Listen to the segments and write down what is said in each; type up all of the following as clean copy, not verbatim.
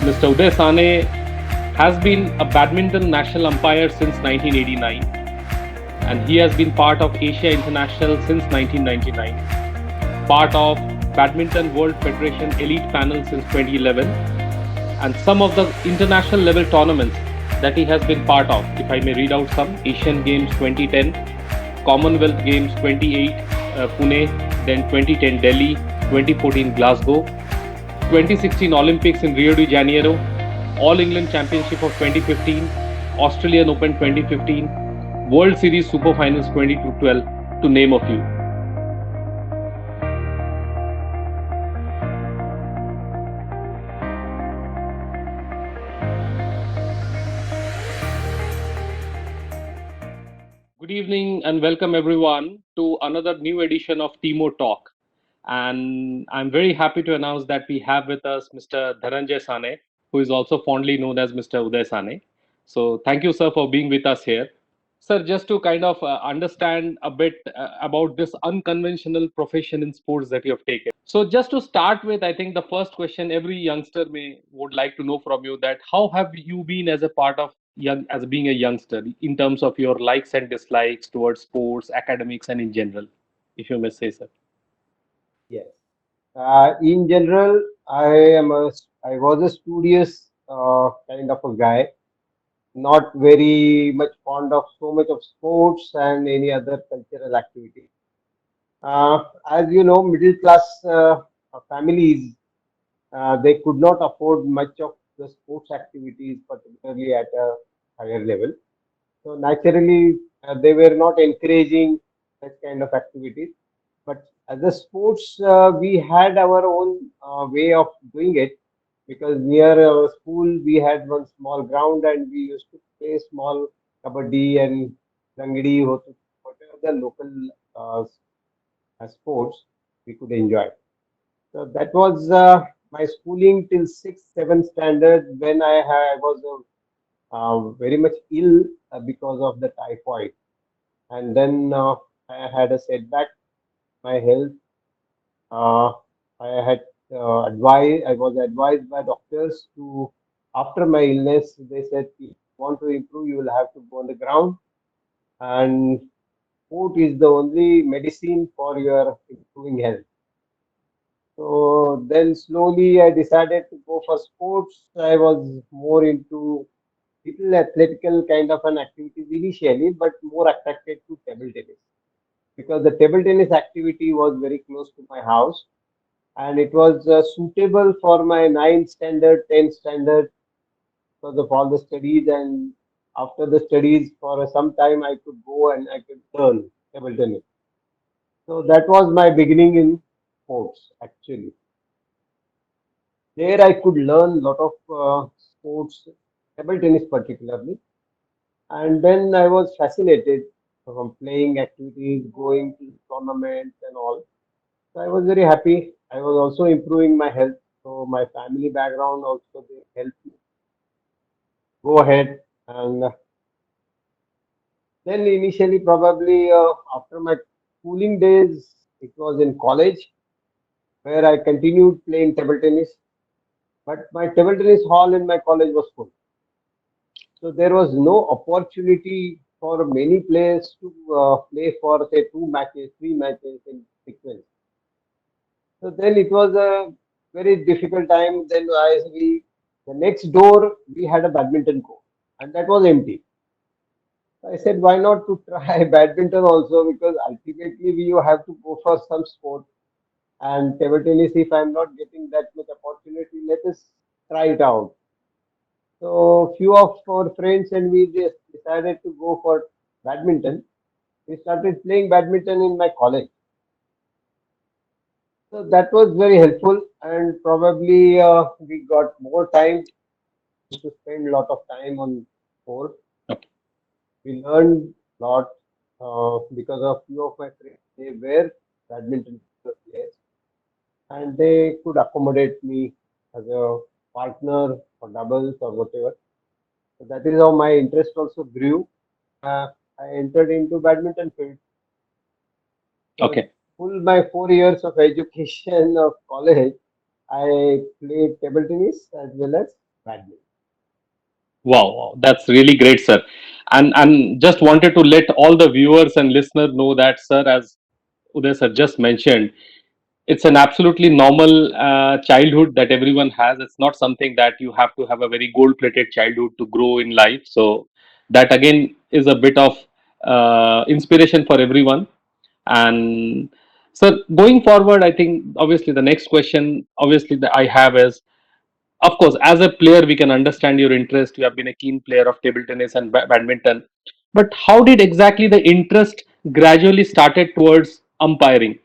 Mr. Uday Sane has been a badminton national umpire since 1989, and he has been part of Asia International since 1999, part of Badminton World Federation Elite Panel since 2011, and some of the international level tournaments that he has been part of. If I may read out some: Asian Games 2010, Commonwealth Games 28, Pune, then 2010 Delhi, 2014 Glasgow, 2016 Olympics in Rio De Janeiro, All England Championship of 2015, Australian Open 2015, World Series Super Finals 2012, to name a few. Good evening and welcome everyone to another new edition of Timo Talk. And I'm very happy to announce that we have with us Mr. Dhananjay Sane, who is also fondly known as Mr. Uday Sane. So thank you, sir, for being with us here. Sir, just to kind of understand a bit about this unconventional profession in sports that you have taken. So just to start with, I think the first question every youngster may would like to know from you that how have you been as a part of as being a youngster in terms of your likes and dislikes towards sports, academics, and in general, if you may say, sir. Yes. In general, I was a studious kind of a guy, not very much fond of so much of sports and any other cultural activity. As you know, middle class families they could not afford much of the sports activities, particularly at a higher level. So naturally, they were not encouraging such kind of activities. But as a sports, we had our own way of doing it because near our school we had one small ground and we used to play small kabaddi and rangdi, whatever the local sports we could enjoy. So that was my schooling till sixth, seventh standard when was very much ill because of the typhoid, and then I had a setback. My health, uh, I had I was advised by doctors to, after my illness, they said, if you want to improve, you will have to go on the ground, and food is the only medicine for your improving health. So then slowly I decided to go for sports. I was more into little athletical kind of an activities initially, but more attracted to table tennis because the table tennis activity was very close to my house and it was suitable for my ninth standard, 10th standard because of all the studies. And after the studies, for some time, I could go and I could learn table tennis. So that was my beginning in sports actually. There I could learn a lot of sports, table tennis particularly. And then I was fascinated from playing activities, going to tournaments and all. So I was very happy. I was also improving my health. So my family background also they helped me go ahead. And then initially probably after my schooling days, it was in college where I continued playing table tennis. But my table tennis hall in my college was full. So there was no opportunity for many players to play for say two matches, three matches in sequence. So then it was a very difficult time. Then the next door we had a badminton court, and that was empty. I said, why not to try badminton also? Because ultimately we you have to go for some sport. And table tennis, if I'm not getting that much opportunity, let us try it out. So few of our friends and we just decided to go for badminton. We started playing badminton in my college. So that was very helpful, and probably we got more time to spend a lot of time on sport. Okay. We learned a lot because of few of my friends. They were badminton players, and they could accommodate me as a partner for doubles or whatever. So that is how my interest also grew. I entered into badminton field. So Okay. full my 4 years of education of college, I played table tennis as well as badminton. Wow, wow, that's really great, sir. And just wanted to let all the viewers and listeners know that, sir, as Uday sir just mentioned, it's an absolutely normal childhood that everyone has. It's not something that you have to have a very gold-plated childhood to grow in life. So that again is a bit of inspiration for everyone. And so going forward, I think obviously the next question, obviously that I have is, of course, as a player, we can understand your interest. You have been a keen player of table tennis and badminton. But how did exactly the interest gradually started towards umpiring?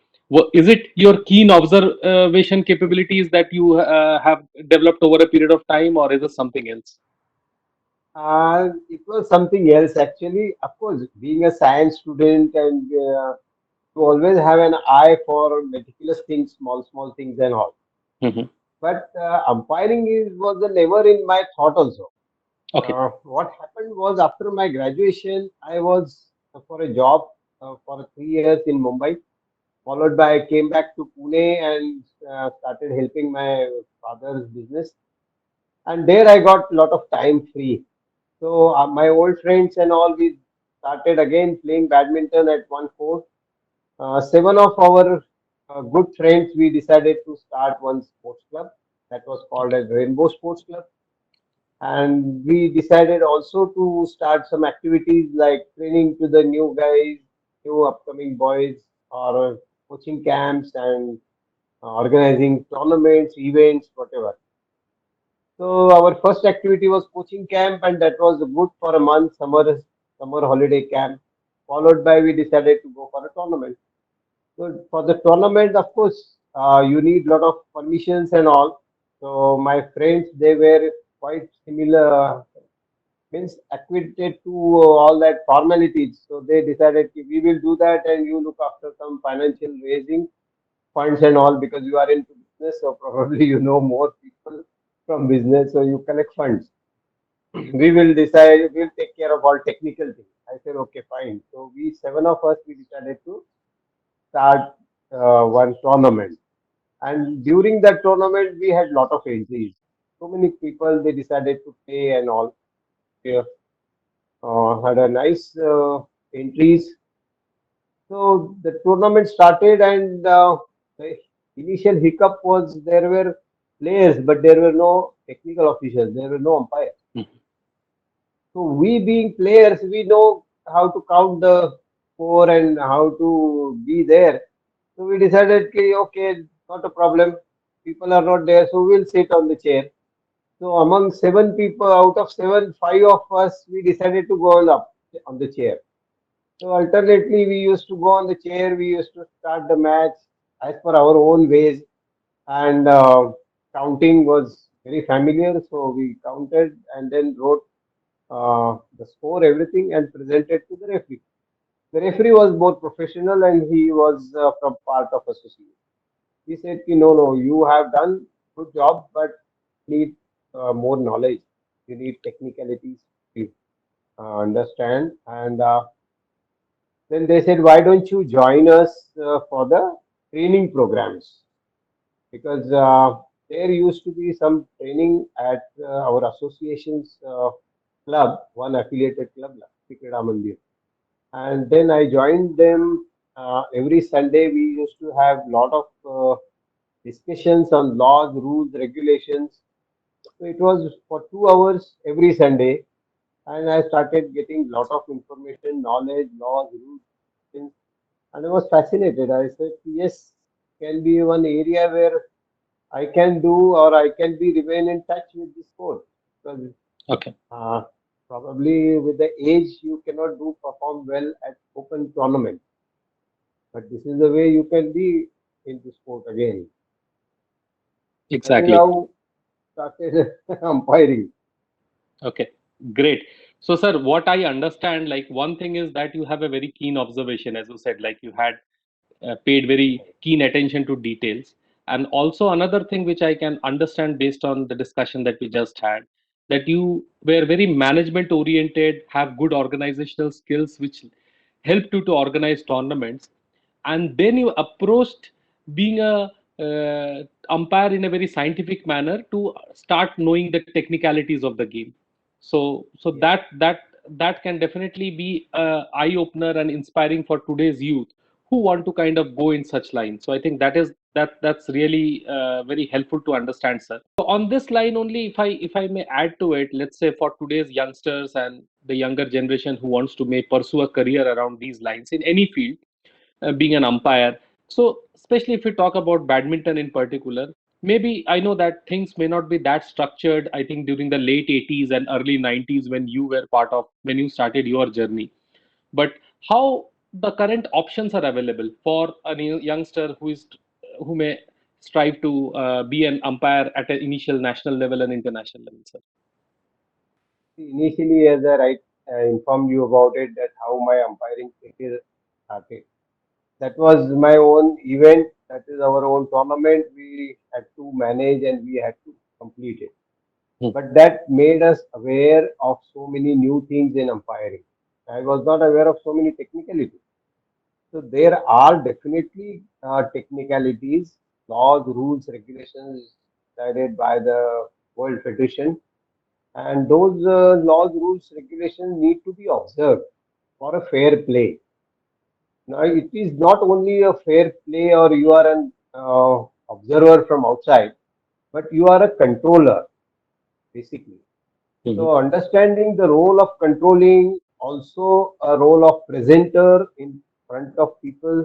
Is it your keen observation capabilities that you have developed over a period of time, or is it something else? It was something else actually. Of course, being a science student and you always have an eye for meticulous things, small things and all. Hmm. But umpiring was never in my thought also. Okay. What happened was after my graduation, I was for a job for 3 years in Mumbai. Followed by I came back to Pune and started helping my father's business. And there I got a lot of time free. So my old friends and all, we started again playing badminton at one court. Seven of our good friends, we decided to start one sports club that was called Okay. as Rainbow Sports Club. And we decided also to start some activities like training to the new guys, new upcoming boys, or coaching camps and organizing tournaments, events, whatever. So our first activity was coaching camp, and that was good for a month, summer holiday camp. Followed by we decided to go for a tournament. So for the tournament, of course, you need lot of permissions and all. So my friends, they were quite similar, means acquainted to all that formalities. So they decided "Ki we will do that, and you look after some financial raising funds and all because you are into business. So probably you know more people from business, so you collect funds. We will decide. We'll take care of all technical things." I said, "Okay, fine." So we seven of us we decided to start one tournament. And during that tournament, we had lot of entries. So many people they decided to pay and all. We had a nice entries. So the tournament started, and the initial hiccup was there were players, but there were no technical officials. There were no umpires. Mhm. So we being players, we know how to count the score and how to be there. So we decided, "Ki, okay, not a problem. People are not there, so we'll sit on the chair." So among seven people, out of seven, five of us, we decided to go on the chair. So alternately, we used to go on the chair. We used to start the match as per our own ways, and counting was very familiar. So we counted and then wrote the score, everything, and presented to the referee. The referee was more professional, and he was from part of association. He said, "Ki, no, no, you have done good job, but need more knowledge. You need technicalities to understand." And then they said, "Why don't you join us for the training programs? Because there used to be some training at our association's club, one affiliated club, Lakshmi Krida Mandir." And then I joined them. Every Sunday, we used to have lot of discussions on laws, rules, regulations. So it was for 2 hours every Sunday, and I started getting lot of information, knowledge, laws, rules, things, and I was fascinated. I said, yes, can be one area where I can do or I can be remain in touch with this sport because Okay. uh, probably with the age you cannot do perform well at open tournament, but this is the way you can be into sport again. That is Exactly. how started umpiring. Okay, great. So, sir, what I understand, like one thing is that you have a very keen observation, as you said, like you had paid very keen attention to details. And also another thing which I can understand based on the discussion that we just had, that you were very management oriented, have good organizational skills, which helped you to organize tournaments. And then you approached being a umpire in a very scientific manner to start knowing the technicalities of the game. So Yes. that can definitely be eye opener and inspiring for today's youth who want to kind of go in such lines. So I think that's really very helpful to understand, sir. So on this line only, if I may add to it, let's say for today's youngsters and the younger generation who wants to may pursue a career around these lines in any field, being an umpire. So, especially if we talk about badminton in particular, maybe I know that things may not be that structured. I think during the late 80s and early 90s when you were part of, when you started your journey. But how the current options are available for a youngster who may strive to be an umpire at an initial national level and international level, sir? Initially, as I informed you about it, that how my umpiring career started. That was my own event. That is our own tournament. We had to manage and we had to complete it. Hmm. But that made us aware of so many new things in umpiring. I was not aware of so many technicalities. So there are definitely technicalities, laws, rules, regulations decided by the World Federation, and those laws, rules, regulations need to be observed for a fair play. Now, it is not only a fair play or you are an observer from outside, but you are a controller basically. Mhm. So, understanding the role of controlling, also a role of presenter in front of people,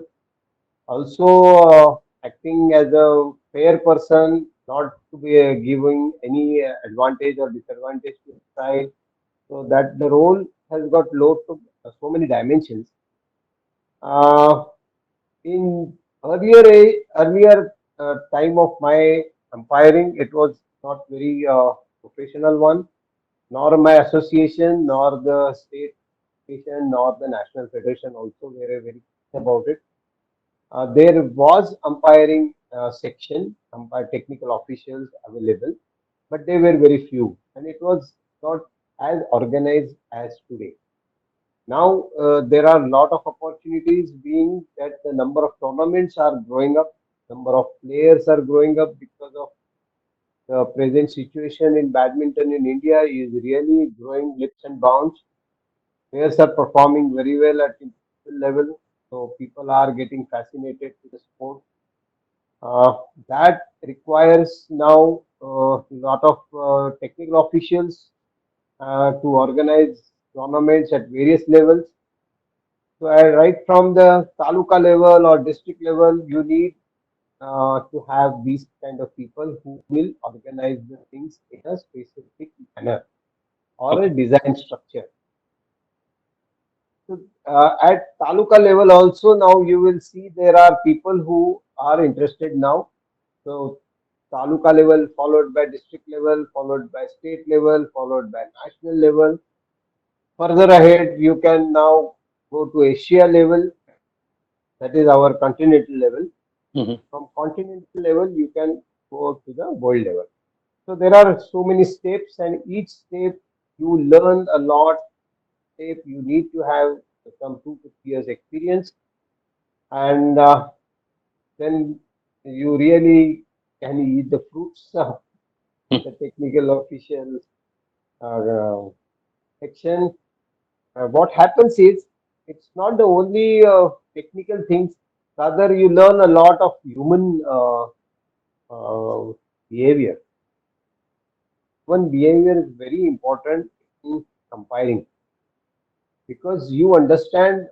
also acting as a fair person, not to be giving any advantage or disadvantage to the side. So that the role has got lots of so many dimensions. Uh, in earlier time of my umpiring, it was not very professional one, nor my association, nor the state federation, nor the national federation also were very clear about it. There was umpiring section, umpire technical officials available, but they were very few, and it was not as organized as today. Now there are a lot of opportunities, being that the number of tournaments are growing up, number of players are growing up because of the present situation in badminton in India is really growing leaps and bounds. Players are performing very well at international level, so people are getting fascinated with the sport. Uh, that requires now a lot of technical officials to organize tournaments at various levels. So, right from the taluka level or district level, you need to have these kind of people who will organize the things in a specific manner or a Okay. design structure. So, at taluka level also now you will see there are people who are interested now. So taluka level followed by district level, followed by state level, followed by national level. Further ahead, you can now go to Asia level, that is our continental level. Mhm. From continental level, you can go to the world level. So there are so many steps, and each step you learn a lot. Step you need to have some 2 to 3 years experience, and then you really can eat the fruits of the technical official uh, section. What happens is it's not the only technical things. Rather, you learn a lot of human behavior. Human behavior is very important in umpiring because you understand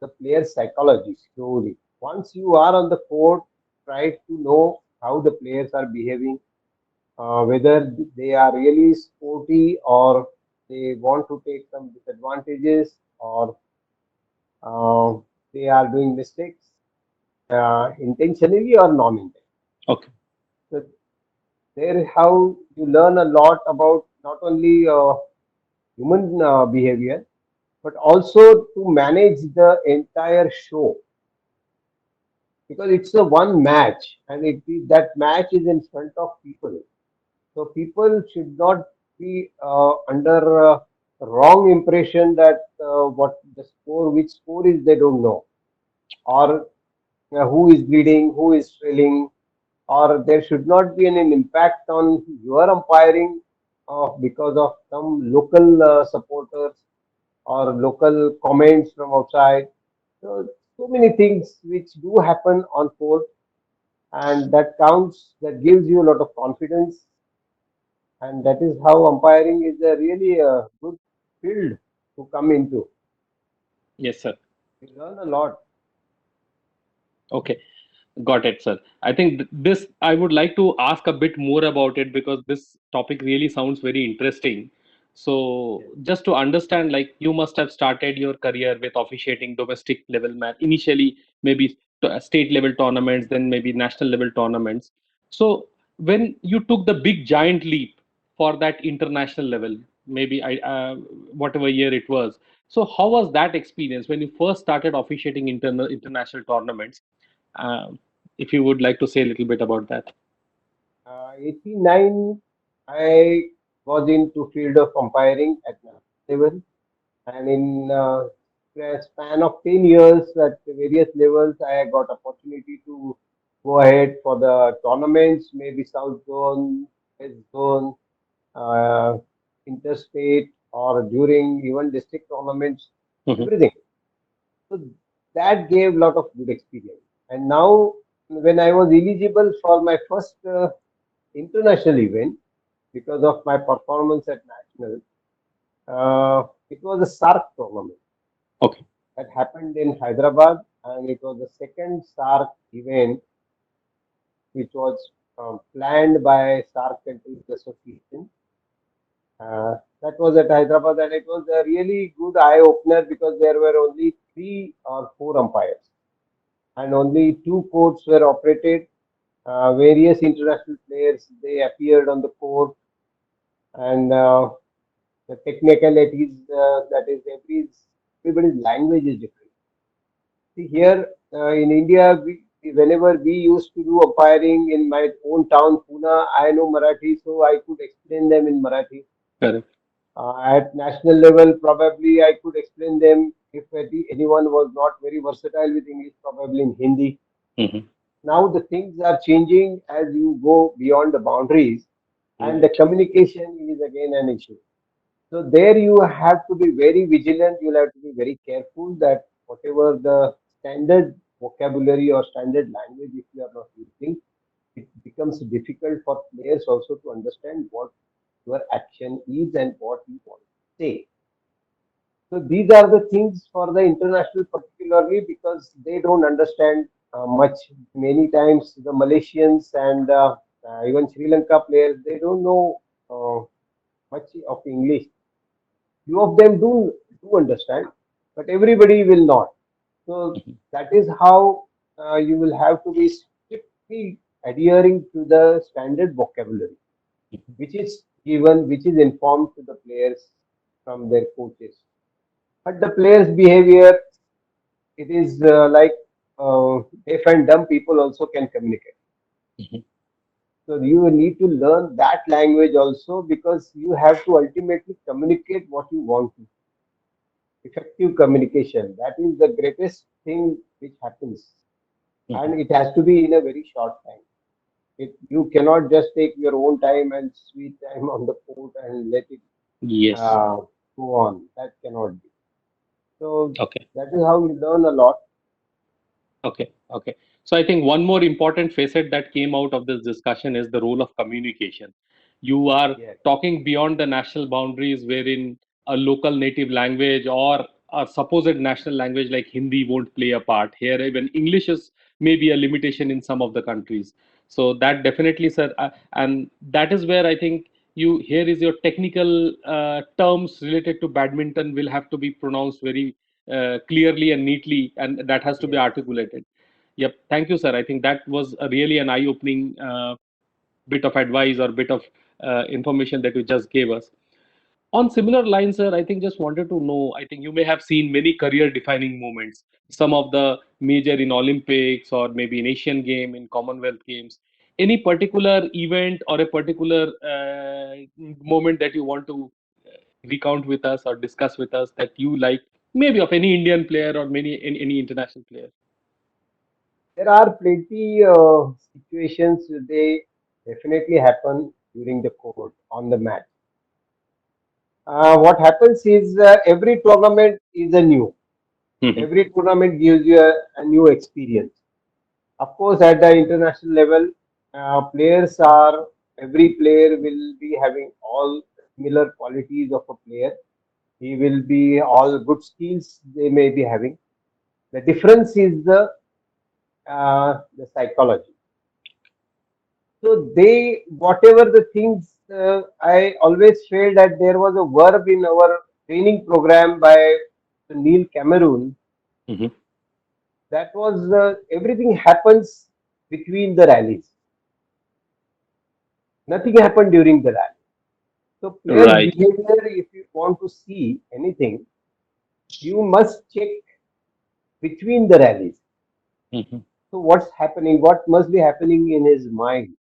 the player's psychology slowly. Once you are on the court, try to know how the players are behaving, whether they are really sporty or they want to take some disadvantages or uh, they are doing mistakes intentionally or non-intentionally. Okay. So there is how you learn a lot about not only human behavior but also to manage the entire show because it's a one match and that match is in front of people. So people should not be under wrong impression that what the score, which score is they don't know, or who is bleeding, who is trailing. or there should not be an impact on your umpiring of because of some local supporters or local comments from outside. So, so many things which do happen on court, and that counts, that gives you a lot of confidence, and that is how umpiring is a really a good field to come into. Yes, sir. You learn a lot. Okay. Got it, sir. I think this, I would like to ask a bit more about it because this topic really sounds very interesting. So, Yes. just to understand, like you must have started your career with officiating domestic level match, initially maybe state level tournaments, then maybe national level tournaments. So, when you took the big giant leap for that international level, maybe whatever year it was. So, how was that experience when you first started officiating international tournaments? Um, if you would like to say a little bit about that. 89, I was into field of umpiring at national level, and in a span of 10 years at various levels, I got opportunity to go ahead for the tournaments, maybe South Zone, West Zone, uh, interstate, or during even district tournaments, Mhm. everything. So that gave a lot of good experience. And now, when I was eligible for my first international event, because of my performance at national, it was a SARC tournament Okay, that happened in Hyderabad, and it was the second SARC event which was planned by SARC Countries Association. That was at Hyderabad, and it was a really good eye opener because there were only three or four umpires, and only two courts were operated. Various international players, they appeared on the court, and the technicalities, that is everybody's language is different. See here, in India, whenever we used to do umpiring in my own town, Pune, I know Marathi, so I could explain them in Marathi. correct. At national level, probably I could explain them if anyone was not very versatile with English, probably in Hindi. Hmm. Now the things are changing as you go beyond the boundaries, and the Right. communication is again an issue. So there you have to be very vigilant. You'll have to be very careful that whatever the standard vocabulary or standard language, if you are not using, it becomes difficult for players also to understand what your action is and what you want to say. So these are the things for the international, particularly because they don't understand much. Many times the Malaysians and even Sri Lanka players, they don't know much of English. Few of them do understand, but everybody will not. So Mhm. that is how you will have to be strictly adhering to the standard vocabulary, which is given, which is informed to the players from their coaches. But the players' behavior, it is like deaf and dumb people also can communicate. Mhm. So you need to learn that language also because you have to ultimately communicate what you want to. Effective communication, that is the greatest thing which happens, Mhm. and it has to be in a very short time. You cannot just take your own time and sweet time on the court and let it Yes. uh, go on. That cannot be. So Okay. that is how you learn a lot. Okay, okay. So I think one more important facet that came out of this discussion is the role of communication. You are Yes, talking beyond the national boundaries, wherein a local native language or a supposed national language like Hindi won't play a part. Here, even English is maybe a limitation in some of the countries. So that definitely, sir, and that is where I think you here is your technical terms related to badminton will have to be pronounced very clearly and neatly, and that has to be yes. articulated. Yep. Thank you, sir. I think that was a really an eye-opening bit of advice or bit of information that you just gave us. On similar lines, sir, I think just wanted to know. I think you may have seen many career-defining moments. Some of the major in Olympics or maybe in Asian Game, in Commonwealth Games. Any particular event or a particular moment that you want to recount with us or discuss with us that you like, maybe of any Indian player or any international player? There are plenty situations they definitely happen during the court on the match. What happens is every tournament is a new. Mhm. Every tournament gives you a new experience. Of course, at the international level, players are every player will be having all similar qualities of a player. He will be all good skills they may be having. The difference is the psychology. So they whatever the things I always felt that there was a verb in our training program by Neil Cameroon Mhm. that was everything happens between the rallies. Nothing happened during the rally. So player Right. behavior, if you want to see anything, you must check between the rallies. Mhm. So what's happening? What must be happening in his mind?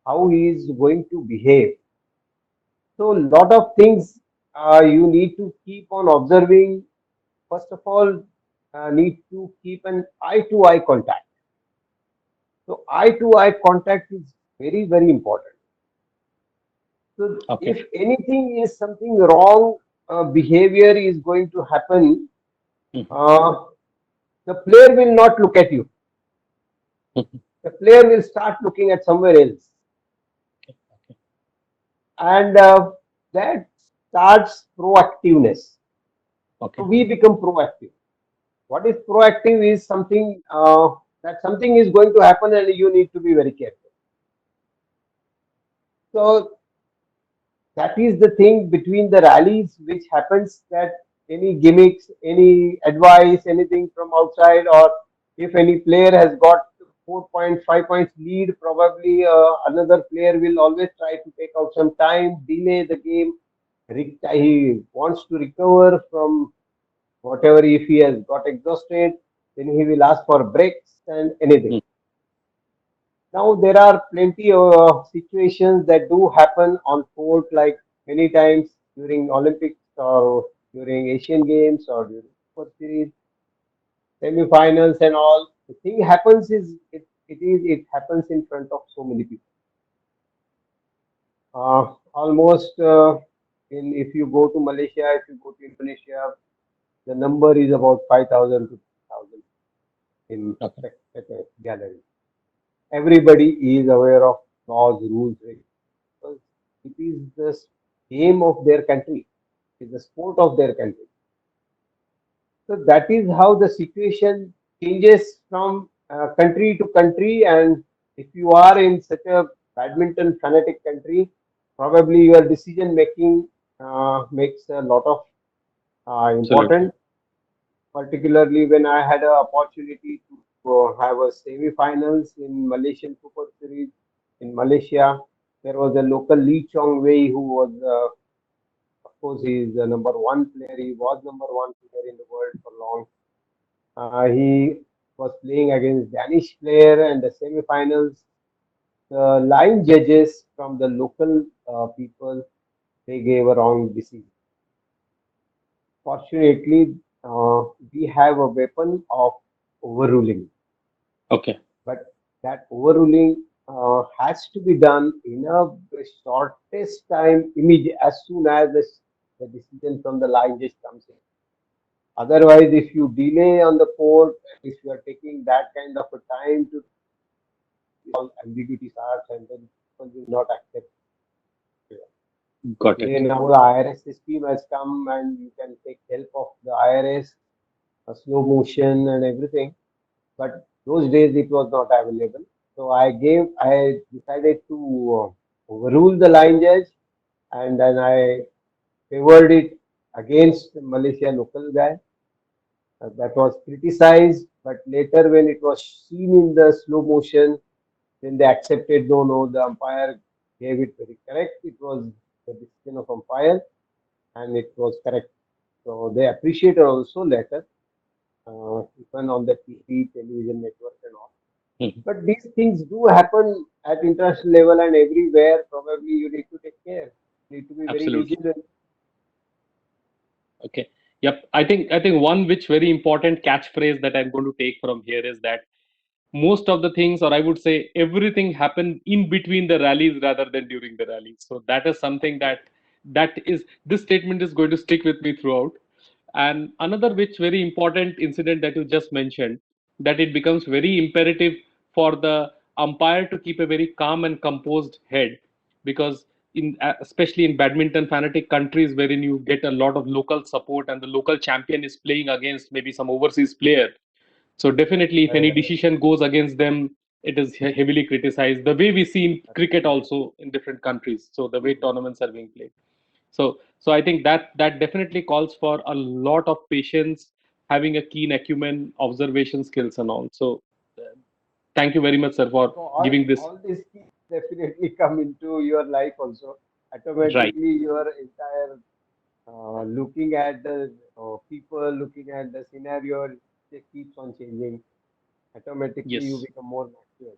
How he is going to behave? So a lot of things you need to keep on observing. First of all, need to keep an eye-to-eye contact. So eye-to-eye contact is very important. So Okay. if anything is something wrong, behavior is going to happen. Mhm. Uh, the player will not look at you. Mhm. The player will start looking at somewhere else, and that starts proactiveness. So Okay. we become proactive. What is proactive is something that something is going to happen, and you need to be very careful. So that is the thing between the rallies which happens that any gimmicks, any advice, anything from outside, or if any player has got 4.5 points lead, probably another player will always try to take out some time, delay the game. He wants to recover from whatever. If he has got exhausted, then he will ask for breaks and anything. Mm. Now there are plenty of situations that do happen on court, like many times during Olympics or during Asian Games or during Super Series, semi-finals and all. The thing happens is it happens in front of so many people. Almost in if you go to Malaysia, if you go to Indonesia, the number is about 5,000 to 6,000 in Okay. at a gallery. Everybody is aware of laws, rules, because it is the game of their country, it is the sport of their country. So that is how the situation changes from country to country. And if you are in such a badminton fanatic country, probably your decision making makes a lot of Absolutely. important. Particularly when I had an opportunity to have a semi-finals in Malaysian Super Series in Malaysia. There was a local Lee Chong Wei who was of course, he is the number one player. He was number one player in the world for long. He was playing against Danish player and the semi-finals. The line judges from the local people they gave a wrong decision. Fortunately, we have a weapon of overruling, Okay. but that overruling has to be done in a shortest time, immediate as soon as the decision from the line judge comes in. Otherwise, if you delay on the court, if you are taking that kind of a time to all ambiguity starts, and then people will not accept it. Got Today it. now the IRS scheme has come, and you can take help of the IRS, a slow motion and everything. But those days it was not available. So I decided to overrule the line judge, and then I favored it against the Malaysia local guy. That was criticized, but later when it was seen in the slow motion, then they accepted. No, no, the umpire gave it very correct. It was the decision of umpire, and it was correct. So they appreciated also later, even on the TV, television network and all. Mhm. But these things do happen at international level and everywhere. Probably you need to take care. You need to be very Absolutely. vigilant. Okay. Yep. I think one which very important catchphrase that I'm going to take from here is that most of the things, or I would say everything, happened in between the rallies rather than during the rallies. So that is something that is, this statement is going to stick with me throughout. And another which very important incident that you just mentioned, that it becomes very imperative for the umpire to keep a very calm and composed head, because in especially in badminton fanatic countries wherein you get a lot of local support and the local champion is playing against maybe some overseas player, so definitely, if any Correct. decision goes against them, it is heavily criticized. The way we see in cricket also in different countries. So the way tournaments are being played. So I think that definitely calls for a lot of patience, having a keen acumen, observation skills, and all. So thank you very much, sir, for So giving this all these things definitely come into your life also. right. Automatically, your entire looking at the people, looking at the scenario, it keeps on changing. Automatically, you Yes. become more mature.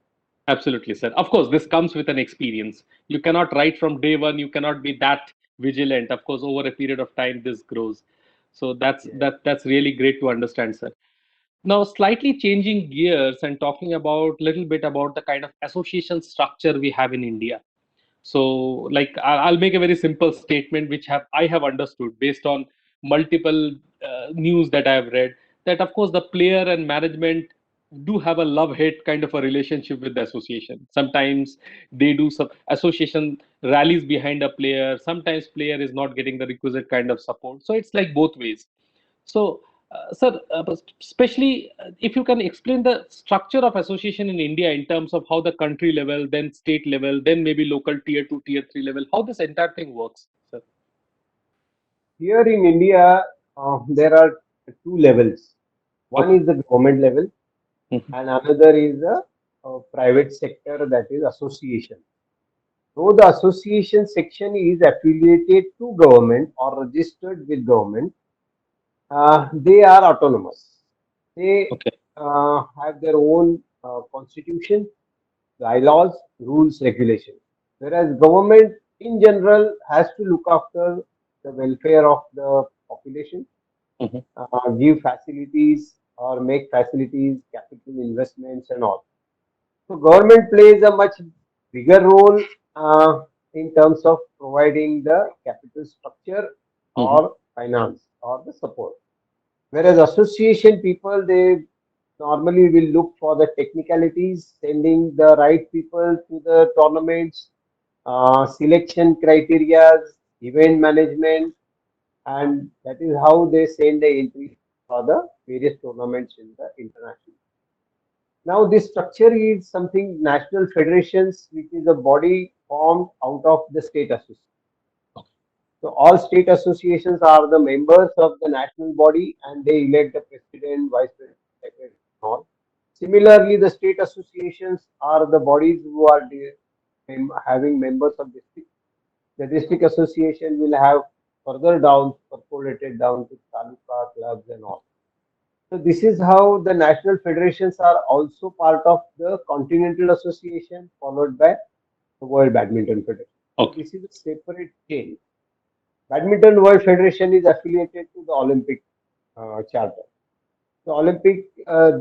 Absolutely, sir. Of course, this comes with an experience. You cannot write from day one. You cannot be that vigilant. Of course, over a period of time, this grows. So Yes. that's really great to understand, sir. Now, slightly changing gears and talking about little bit about the kind of association structure we have in India. So, like, I'll make a very simple statement, which have I have understood based on multiple news that I have read. That of course the player and management do have a love-hate kind of a relationship with the association. Sometimes they do some association rallies behind a player. Sometimes player is not getting the requisite kind of support. So it's like both ways. So, sir, especially if you can explain the structure of association in India in terms of how the country level, then state level, then maybe local tier two, tier three level, how this entire thing works, sir. Here in India, there are two levels. One Okay. is the government level, Mhm. and another is the private sector, that is association. So the association section is affiliated to government or registered with government. They are autonomous. They Okay. have their own constitution, bylaws, rules, regulations. Whereas government in general has to look after the welfare of the population, Mhm. give facilities or make facilities, capital investments and all. So government plays a much bigger role in terms of providing the capital structure Mhm. or finance or the support. Whereas association people, they normally will look for the technicalities, sending the right people to the tournaments, selection criteria, event management, and that is how they send the entry for the various tournaments in the international. Now, this structure is something national federations, which is a body formed out of the state association. So all state associations are the members of the national body and they elect the president, vice president, secretary, and all. Similarly, the state associations are the bodies who are having members of district. The district association will have further down, percolated down to taluka, clubs and all. So this is how the national federations are also part of the continental association followed by the World Badminton Federation. So Okay. this is a separate chain. Badminton World Federation is affiliated to the Olympic charter. The Olympic,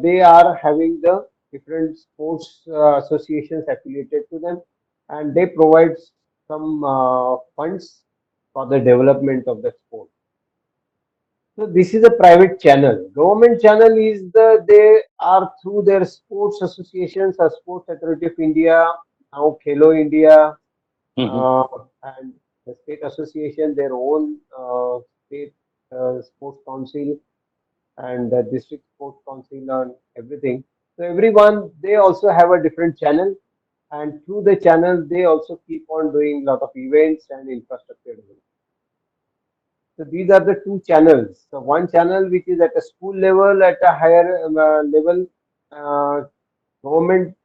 they are having the different sports associations affiliated to them, and they provide some funds for the development of the sport. So this is a private channel. Government channel is they are through their sports associations, or Sports Authority of India, now Khelo India, Mhm. uh, and the state association, their own state sports council and the district sports council and everything. So everyone, they also have a different channel, and through the channel they also keep on doing a lot of events and infrastructure development. So these are the two channels. So one channel which is at a school level, at a higher level, uh, government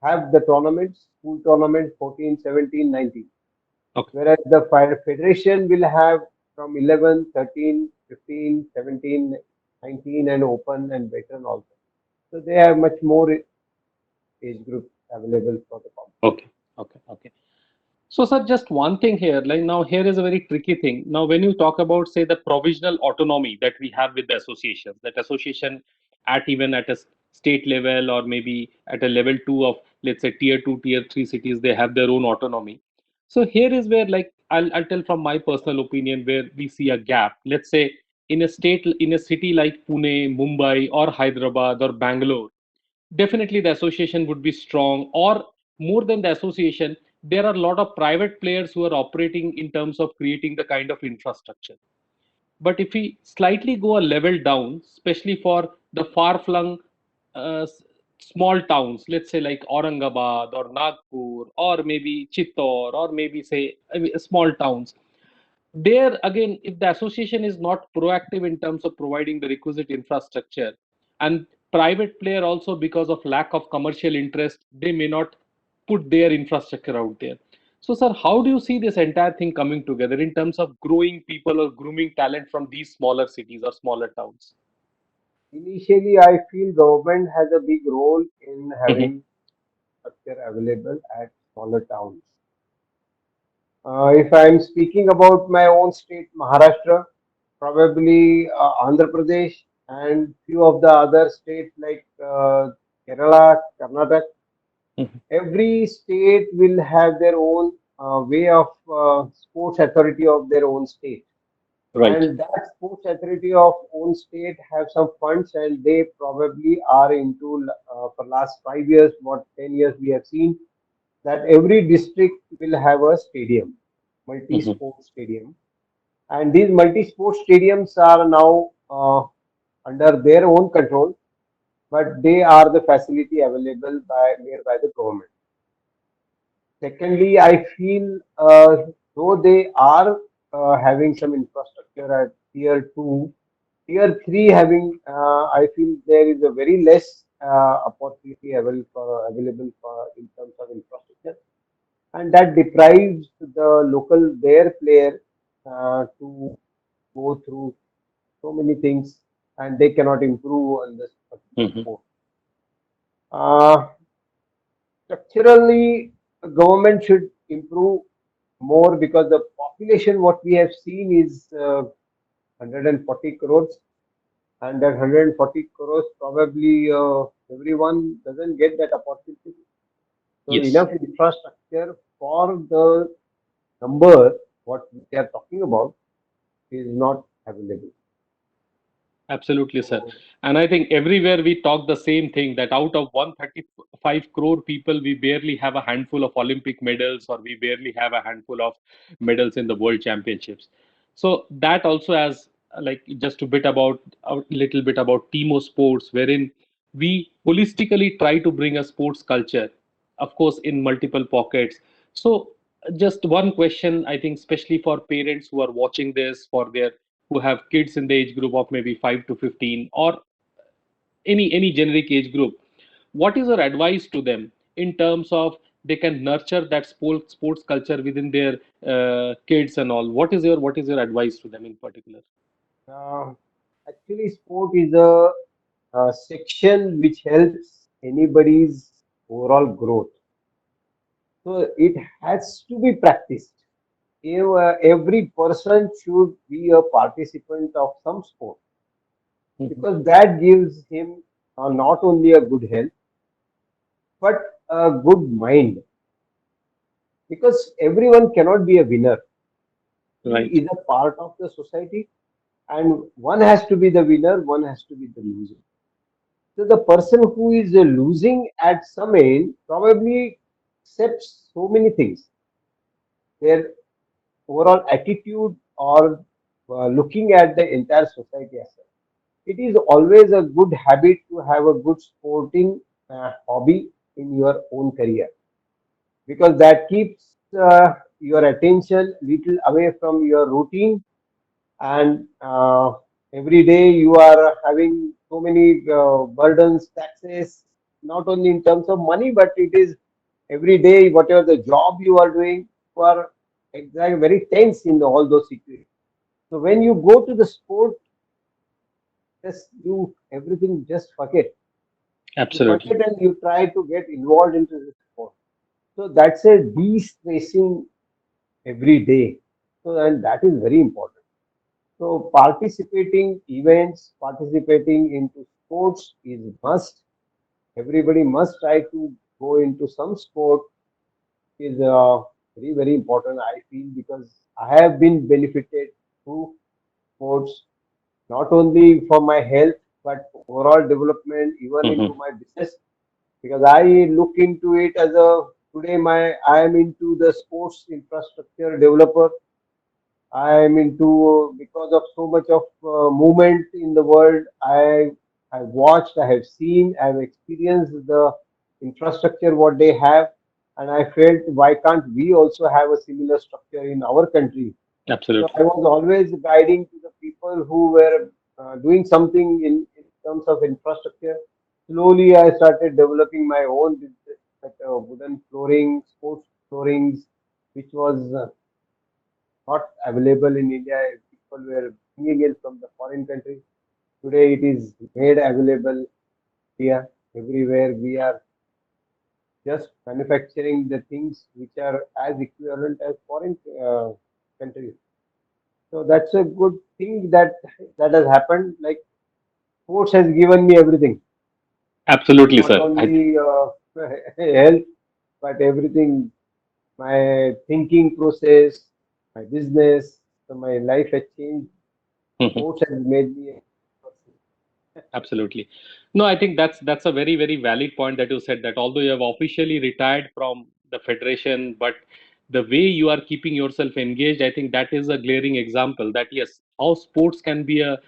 have the tournaments, school tournament 14, 17, 19. Okay. Whereas the federation will have from 11, 13, 15, 17, 19 and open and veteran also. So they have much more age groups available for the competition. Okay. Okay. Okay. So, sir, just one thing here. Like now, here is a very tricky thing. Now, when you talk about, say, the provisional autonomy that we have with the associations, that association at even at a state level or maybe at a level 2 of, let's say, tier 2, tier 3 cities, they have their own autonomy. So here is where, like, I'll tell from my personal opinion where we see a gap. Let's say in a city like Pune, Mumbai, or Hyderabad or Bangalore, definitely the association would be strong. Or more than the association, there are a lot of private players who are operating in terms of creating the kind of infrastructure. But if we slightly go a level down, especially for the far-flung small towns, let's say like Aurangabad or Nagpur or maybe Chittor or maybe say, I mean, small towns, there again, if the association is not proactive in terms of providing the requisite infrastructure, and private player also, because of lack of commercial interest, they may not put their infrastructure out there. So sir, how do you see this entire thing coming together in terms of growing people or grooming talent from these smaller cities or smaller towns? Initially, I feel government has a big role in Mhm, having structure available at smaller towns. If I'm speaking about my own state, Maharashtra, probably Andhra Pradesh, and few of the other states like Kerala, Karnataka, mhm. every state will have their own way of sports authority of their own state. Right. And that sports authority of own state have some funds, and they probably are into for last 5 years, what 10 years we have seen that every district will have a stadium, Mhm, multi-sport stadium, and these multi-sport stadiums are now under their own control, but they are the facility available by made by the government. Secondly, I feel though they are having some infrastructure at tier two, tier three having, I feel there is a very less opportunity available for in terms of infrastructure, and that deprives the local their player to go through so many things, and they cannot improve on this particular mhm. sport. Uh, Structurally, government should improve more because the population what we have seen is 140 crores, and that 140 crores probably everyone doesn't get that opportunity. So Yes. enough infrastructure for the number what we are talking about is not available. Absolutely, sir. So And I think everywhere we talk the same thing, that out of 135 crore people, we barely have a handful of Olympic medals, or we barely have a handful of medals in the world championships. So that also has, like, just a little bit about Timo sports, wherein we holistically try to bring a sports culture, of course, in multiple pockets. So just one question, I think, especially for parents who are watching this, for their who have kids in the age group of maybe 5 to 15, or any generic age group, what is your advice to them in terms of they can nurture that sports culture within their kids and all? What is your advice to them in particular? uh, actually, sport is a section which helps anybody's overall growth. So it has to be practiced. Every person should be a participant of some sport Mhm. because that gives him not only a good health but a good mind. Because everyone cannot be a winner. He Right. is a part of the society, and one has to be the winner, one has to be the loser. So the person who is losing at some end probably accepts so many things. Their overall attitude or looking at the entire society as such. It is always a good habit to have a good sporting hobby in your own career because that keeps your attention little away from your routine, and every day you are having so many burdens, taxes, not only in terms of money, but it is every day whatever the job you are doing, you are exactly very tense in all those situations. So when you go to the sport, just you everything just forget. You Absolutely. forget and you try to get involved into the sport. So that's a de-stressing every day. So and that is very important. So participating events, participating into sports is must. everybody must try to go into some sport is very, very important, I feel, because I have been benefited through sports, not only for my health, but overall development, even into Hmm. my business. Because I look into it as a today my I am into the sports infrastructure developer. I am into because of so much of movement in the world. I watched, I have seen, I have experienced the infrastructure what they have, and I felt why can't we also have a similar structure in our country? So I Absolutely. was always guiding to the people who were doing something in terms of infrastructure. Slowly, I started developing my own business, like wooden flooring, sports floorings, which was not available in India. People were bringing it from the foreign country. Today, it is made available here everywhere. We are just manufacturing the things which are as equivalent as foreign countries. So that's a good thing that has happened. Like sports has given me everything, Absolutely, not sir. only health, but everything. My thinking process, my business, so my life has changed. Sports has made me a person. Absolutely. No, I think that's a very, very valid point that you said, that although you have officially retired from the federation, but the way you are keeping yourself engaged, I think that is a glaring example that yes, how sports can be a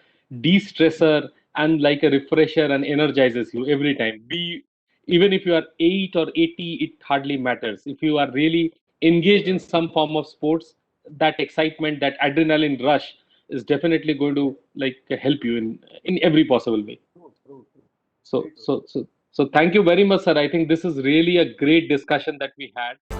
de-stressor and like a refresher and energizes you every time. Be even if you are 8 or 80, it hardly matters. If you are really engaged in some form of sports, that excitement, that adrenaline rush is definitely going to like help you in every possible way. True, true, true. So Very true. so so so thank you very much, sir. I think this is really a great discussion that we had.